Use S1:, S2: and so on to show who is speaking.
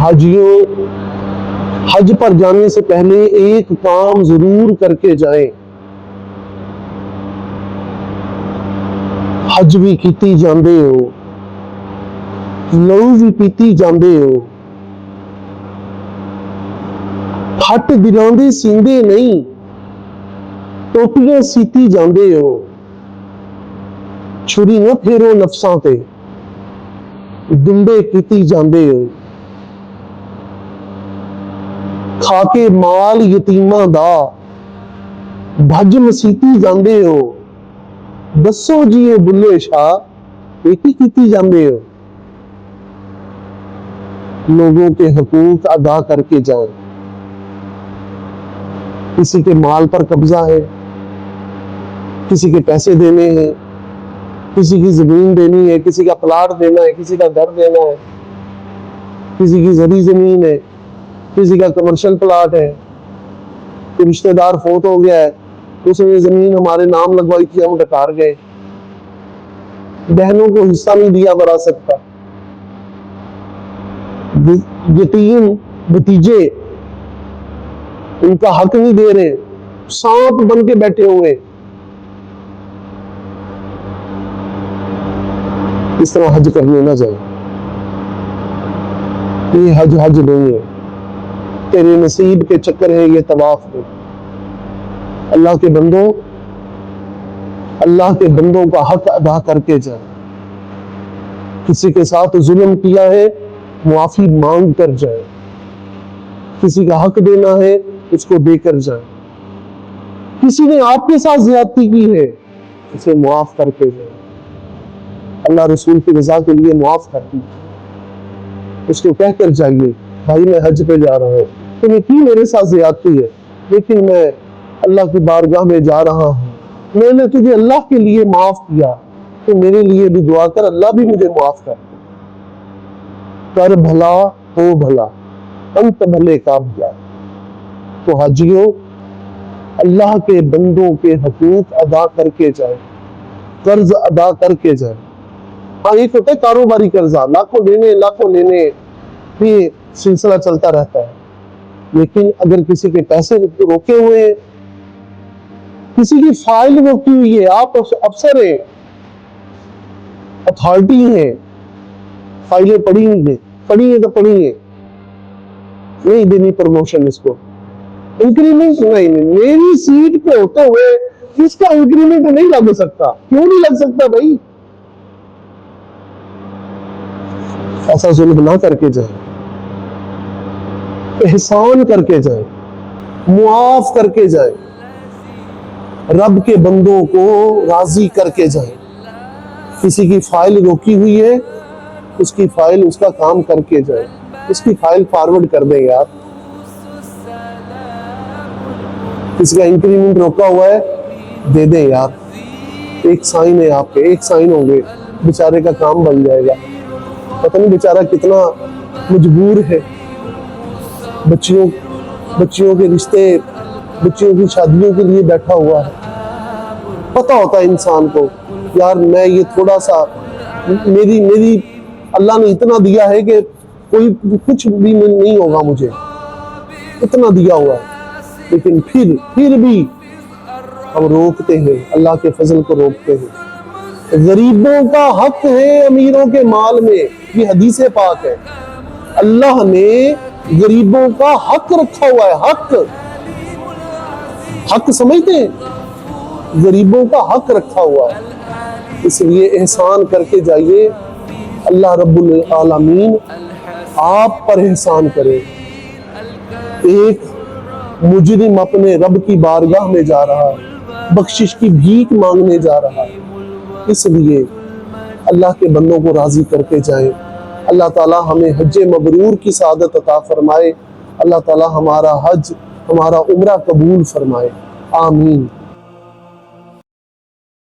S1: हाजियों, हज पर जाने से पहले एक काम जरूर करके जाएं। हज भी कीती जांदे हो, लहू भी पीती जांदे हो, हट दिलांदे सींदे नहीं, टोपियां सीती जांदे हो, छुरी न फेरो नफसां ते, दुंबे कीती जांदे हो, खाके माल यतीमां दा भज मसीती जांदे हो। दसो जी ये बुल्ले शाह ये की कीती जांदे हो। लोगों के हकूक अदा करके जाए। किसी के माल पर कब्जा है, किसी के पैसे देने हैं, किसी की जमीन देनी है, किसी का प्लाट देना है, किसी का घर देना है, किसी की जरी जमीन है, किसी का कमर्शियल प्लाट है, कोई रिश्तेदार फोत हो गया है, उसने जमीन हमारे नाम लगवाई थी, हम डकार गए, बहनों को हिस्सा नहीं दिया विरासत का, यतीम भतीजे उनका हक नहीं दे रहे, सांप बन के बैठे हुए। इस तरह हज करने ना जाए। ये हज नहीं है, तेरे नसीब के चक्कर है, ये तवाफ है। अल्लाह के बंदों का हक अदा करके जाए। किसी के साथ जुल्म किया है, मुआफी मांग कर जाए। किसी का हक देना है, उसको देकर जाए। किसी ने आपके साथ ज्यादती की है, उसे मुआफ करके जाए। अल्लाह रसूल की रजा के लिए मुआफ कर दी, उसको कहकर जाइए, भाई मैं हज पे जा रहा हूँ, तुम्हें की मेरे साथ ज्यादती है, लेकिन मैं अल्लाह की बारगाह में जा रहा हूँ, मैंने तुझे अल्लाह के लिए माफ किया, तो मेरे लिए भी दुआ कर, अल्लाह भी मुझे माफ कर भला हो भला, अंत भले का भला। तो हाजियों, अल्लाह के बंदों के हकूक अदा करके जाए, कर्ज अदा करके जाए। हाँ, एक होता है कारोबारी कर्जा, लाखों लेने, ये सिलसिला चलता रहता है। लेकिन अगर किसी के पैसे रोके हुए हैं, किसी की फाइल रोकी हुई है, आप अफसर हैं, अथॉरिटी है, फाइलें पड़ी है तो पड़ी है, नहीं देनी प्रमोशन, इसको इंक्रीमेंट नहीं, मेरी सीट पे होते हुए इसका इंक्रीमेंट नहीं लग सकता। क्यों नहीं लग सकता भाई? ऐसा जुल्म ना करके जाए, एहसान करके जाए, मुआफ करके जाए, रब के बंदों को राजी करके जाए। किसी की फाइल रोकी हुई है, उसकी फाइल, उसका काम करके जाए, उसकी फाइल फॉरवर्ड कर दे यार। किसी का इंक्रीमेंट रोका हुआ है, दे दे यार, एक साइन है आपके, एक साइन होंगे, बेचारे का काम बन जाएगा। पता नहीं बेचारा कितना मजबूर है, बच्चियों के रिश्ते, बच्चियों की शादियों के लिए बैठा हुआ है। पता होता है इंसान को, यार मैं ये थोड़ा सा, मेरी अल्लाह ने इतना दिया है कि कोई कुछ भी नहीं होगा, मुझे इतना दिया हुआ है, लेकिन फिर भी हम रोकते हैं, अल्लाह के फजल को रोकते हैं। गरीबों का हक है अमीरों के माल में, ये हदीस पाक है। अल्लाह ने गरीबों का हक रखा हुआ है, हक समझते हैं, गरीबों का हक रखा हुआ है, इसलिए एहसान करके जाइए। अल्लाह रब्बुल आलमीन आप पर एहसान करे। एक मुजरिम अपने रब की बारगाह में जा रहा है, बख्शिश की भीख मांगने जा रहा है, इसलिए अल्लाह के बंदों को राजी करके जाएं। अल्लाह ताला हमें हज मबरूर की सादत अता फरमाए। अल्लाह ताला हमारा हज, हमारा उम्रा कबूल फरमाए। आमीन।